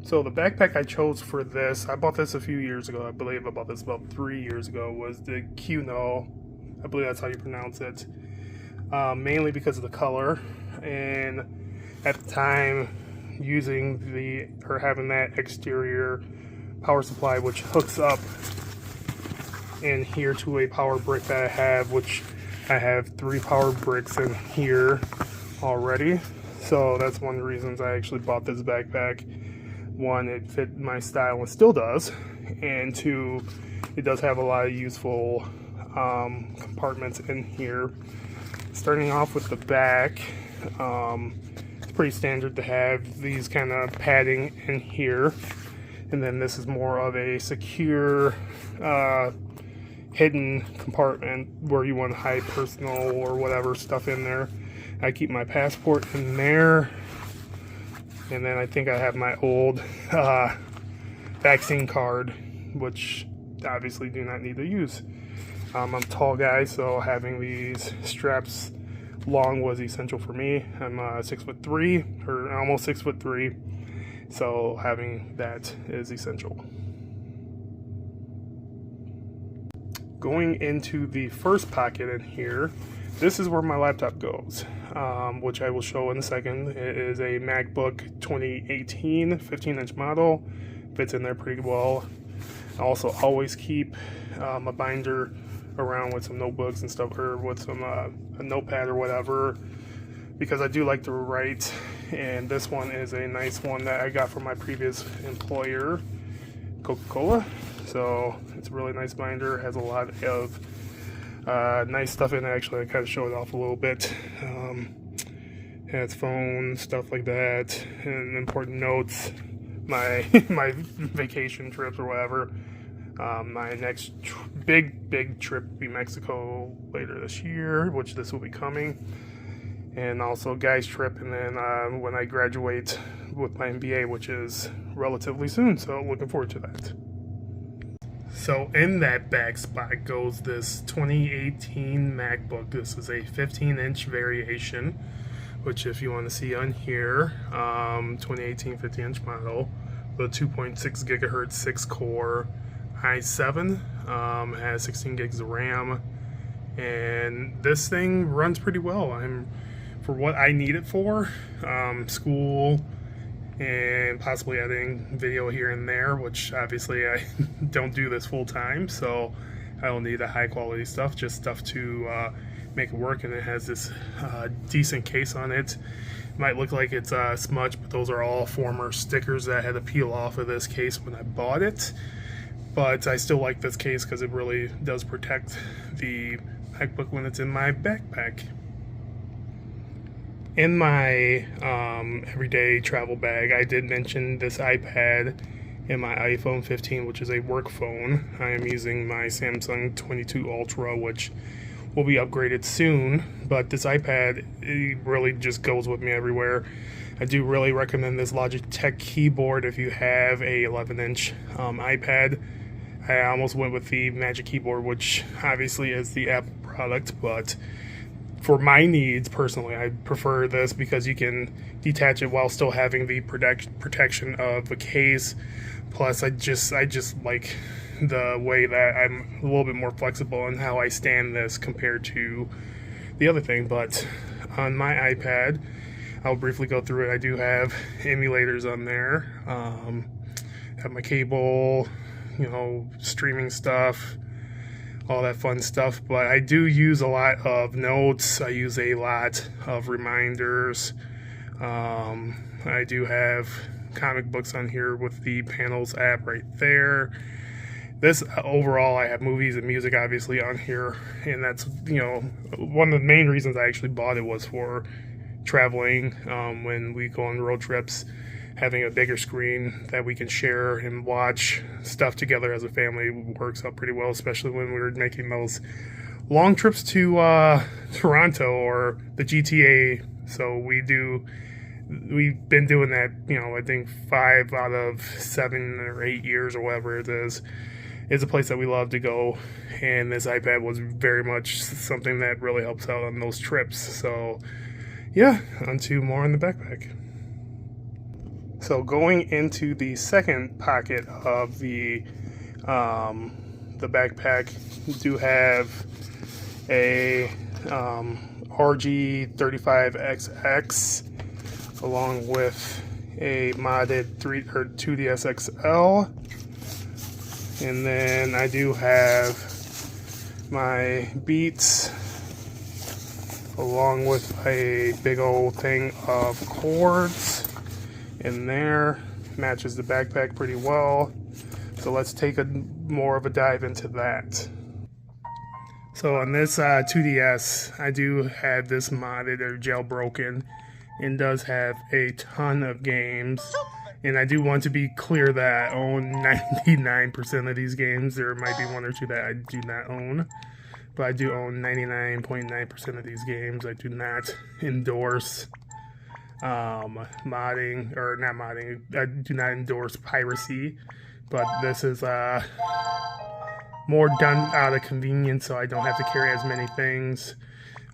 So the backpack I chose for this, I bought this a few years ago. I believe I bought this about 3 years ago. Was the Cuno, I believe that's how you pronounce it. Mainly because of the color, and at the time, having that exterior power supply, which hooks up in here to a power brick that I have, which I have 3 power bricks in here already. So that's one of the reasons I actually bought this backpack. 1, it fit my style and still does, and 2, it does have a lot of useful compartments in here. Starting off with the back, it's pretty standard to have these kind of padding in here, and then this is more of a secure hidden compartment where you want to hide personal or whatever stuff in there. I keep my passport in there, and then I think I have my old vaccine card, which obviously do not need to use. I'm a tall guy, so having these straps long was essential for me. I'm 6'3", or almost 6'3", so having that is essential. Going into the first pocket in here, this is where my laptop goes, which I will show in a second. It is a MacBook 2018 15-inch model. Fits in there pretty well. I also always keep a binder around with some notebooks and stuff, or with some a notepad or whatever, because I do like to write. And this one is a nice one that I got from my previous employer, Coca-Cola. So it's a really nice binder. Has a lot of nice stuff in it. Actually, I kind of show it off a little bit. Has phone stuff like that, and important notes, my my vacation trips or whatever. My next big trip will be Mexico later this year, which this will be coming, and also Guy's trip, and then when I graduate with my MBA, which is relatively soon. So looking forward to that. So in that back spot goes this 2018 MacBook. This is a 15-inch variation, which if you want to see on here, 2018 15-inch model, the 2.6 gigahertz 6-core i7, has 16 gigs of RAM, and this thing runs pretty well. For what I need it for, school, and possibly editing video here and there, which obviously I don't do this full time, so I don't need the high quality stuff, just stuff to make it work. And it has this decent case on it. Might look like it's smudged, but those are all former stickers that I had to peel off of this case when I bought it. But I still like this case because it really does protect the MacBook when it's in my backpack. In my everyday travel bag, I did mention this iPad and my iPhone 15, which is a work phone. I am using my Samsung 22 Ultra, which will be upgraded soon, but this iPad, it really just goes with me everywhere. I do really recommend this Logitech keyboard if you have a 11-inch iPad. I almost went with the Magic Keyboard, which obviously is the Apple product, but for my needs personally, I prefer this because you can detach it while still having the protection of the case. Plus, I just like the way that I'm a little bit more flexible in how I stand this compared to the other thing. But on my iPad, I'll briefly go through it. I do have emulators on there. Have my cable, streaming stuff, all that fun stuff. But I do use a lot of notes. I use a lot of reminders. I do have comic books on here with the Panels app right there. This overall, I have movies and music obviously on here, and that's one of the main reasons I actually bought it was for traveling. When we go on road trips, having a bigger screen that we can share and watch stuff together as a family works out pretty well, especially when we were making those long trips to Toronto or the GTA. So we've been doing that, I think 5 out of 7 or 8 years or whatever it is. It's a place that we love to go, and this iPad was very much something that really helps out on those trips. So yeah, on to more in the backpack. So going into the second pocket of the backpack, you do have a RG35XX along with a modded 2DS XL, and then I do have my Beats along with a big old thing of cords in there. Matches the backpack pretty well. So let's take a more of a dive into that. So on this 2DS, I do have this modded or jailbroken, and does have a ton of games. And I do want to be clear that I own 99% of these games. There might be one or two that I do not own, but I do own 99.9% of these games. I do not endorse modding, or not modding. I do not endorse piracy, but this is more done out of convenience, so I don't have to carry as many things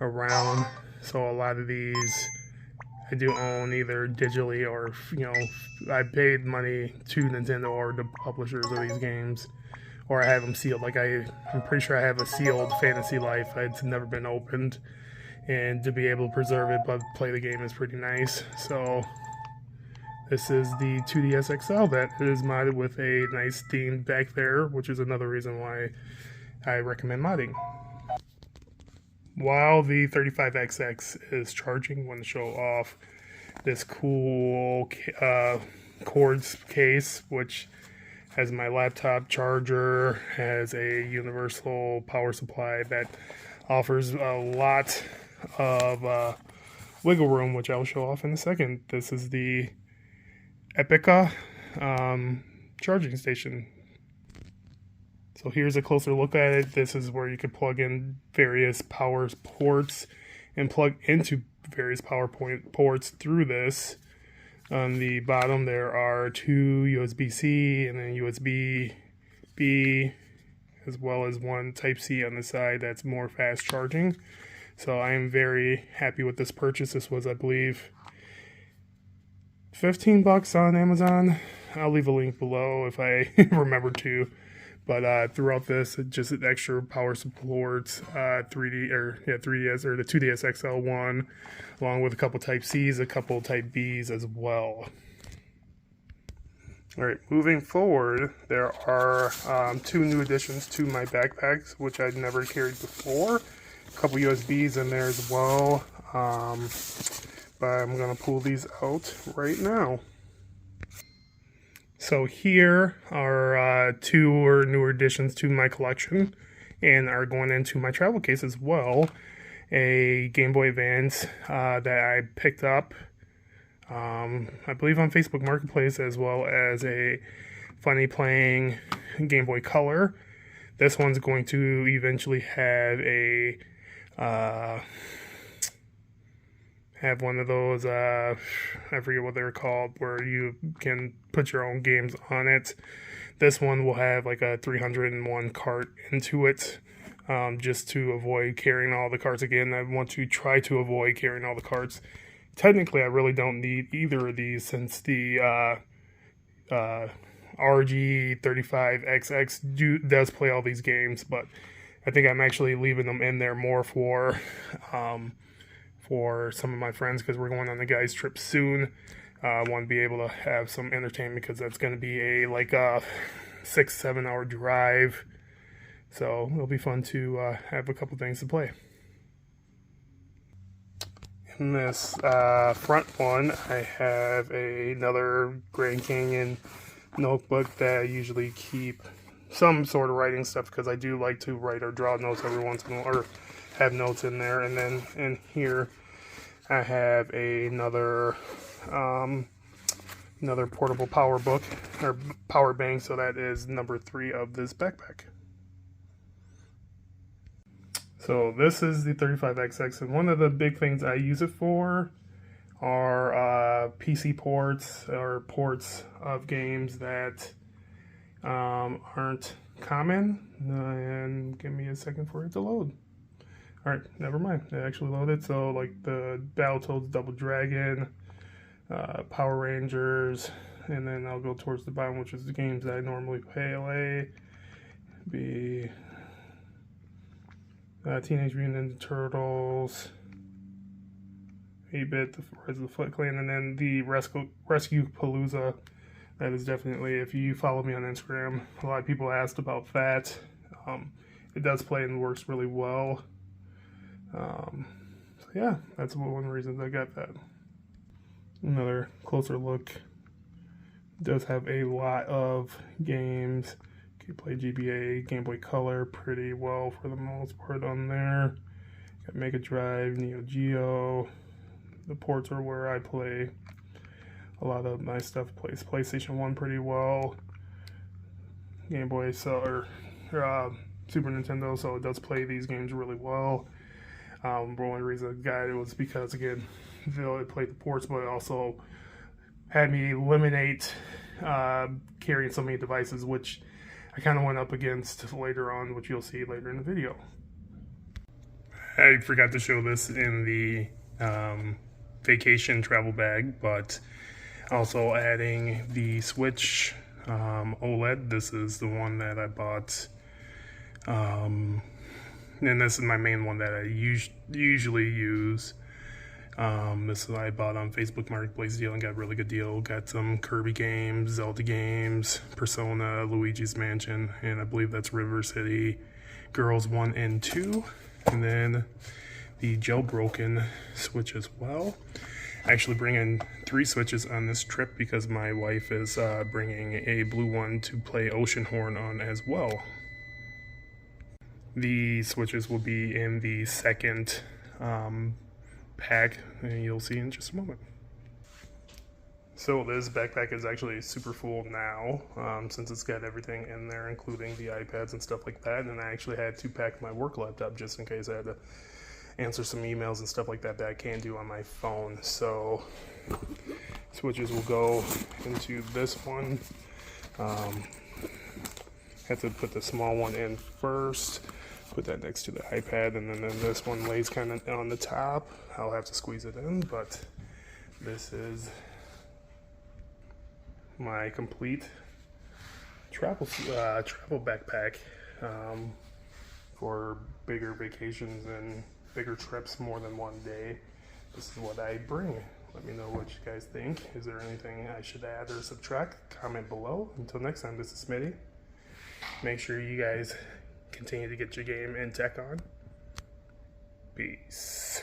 around. So a lot of these I do own either digitally or, I paid money to Nintendo or the publishers of these games, or I have them sealed. Like I'm pretty sure I have a sealed Fantasy Life. It's never been opened, and to be able to preserve it but play the game is pretty nice. So this is the 2DS XL that is modded with a nice theme back there, which is another reason why I recommend modding. While the 35XX is charging, I want to show off this cool cords case, which has my laptop charger, has a universal power supply that offers a lot of wiggle room, which I'll show off in a second. This is the Epica charging station. So here's a closer look at it. This is where you can plug in various power ports and plug into various power ports through this. On the bottom there are two USB-C and then USB-B, as well as one Type-C on the side that's more fast charging. So I am very happy with this purchase. This was, I believe, $15 on Amazon. I'll leave a link below if I remember to. But throughout this, just extra power supports, 3DS or the 2DS XL one, along with a couple Type C's, a couple Type B's as well. All right, moving forward, there are two new additions to my backpacks, which I'd never carried before. A couple USBs in there as well, but I'm gonna pull these out right now. So here are two newer additions to my collection, and are going into my travel case as well. A Game Boy Advance that I picked up, I believe on Facebook Marketplace, as well as a Funny Playing Game Boy Color. This one's going to eventually have a have one of those, I forget what they're called, where you can put your own games on it. This one will have like a 301 cart into it, just to avoid carrying all the carts again. I want to try to avoid carrying all the carts. Technically, I really don't need either of these, since the RG35XX does play all these games, but I think I'm actually leaving them in there more for some of my friends, because we're going on the guys trip soon. I want to be able to have some entertainment, because that's going to be a 6-7 hour drive, so it'll be fun to have a couple things to play. In this front one, I have another Grand Canyon notebook that I usually keep some sort of writing stuff, because I do like to write or draw notes every once in a while, or have notes in there. And then in here I have another portable power book, or power bank, so that is number 3 of this backpack. So this is the 35XX, and one of the big things I use it for are PC ports, or ports of games that aren't common. And give me a second for it to load. Alright, never mind. It actually loaded. So like the Battletoads Double Dragon, Power Rangers, and then I'll go towards the bottom, which is the games that I normally play. LA, be Teenage Mutant Ninja Turtles, 8-Bit, the Rise of the Foot Clan, and then the Rescue Palooza. That is definitely, if you follow me on Instagram, a lot of people asked about that. It does play and works really well. So yeah, that's one of the reasons I got that. Another closer look. It does have a lot of games. You can play GBA, Game Boy Color pretty well for the most part on there. Got Mega Drive, Neo Geo. The ports are where I play. A lot of my stuff plays PlayStation 1 pretty well. Game Boy, Super Nintendo, so it does play these games really well. The only reason I got it was because, again, it played the ports, but it also had me eliminate carrying so many devices, which I kind of went up against later on, which you'll see later in the video. I forgot to show this in the vacation travel bag, but also adding the Switch OLED. This is the one that I bought, and this is my main one that I usually use. This is what I bought on Facebook Marketplace deal and got a really good deal. Got some Kirby games, Zelda games, Persona, Luigi's Mansion, and I believe that's River City Girls 1 and 2. And then the Jailbroken Switch as well. Actually bringing 3 Switches on this trip because my wife is bringing a blue one to play Oceanhorn on as well. The Switches will be in the second pack, and you'll see in just a moment. So this backpack is actually super full now, since it's got everything in there, including the iPads and stuff like that, and I actually had to pack my work laptop just in case I had to answer some emails and stuff like that that I can't do on my phone. So Switches will go into this one. Had to put the small one in first, put that next to the iPad, and then this one lays kind of on the top. I'll have to squeeze it in, but this is my complete travel backpack for bigger vacations and bigger trips, more than one day. This is what I bring. Let me know what you guys think. Is there anything I should add or subtract? Comment below. Until next time, this is Smitty. Make sure you guys continue to get your game and tech on. Peace.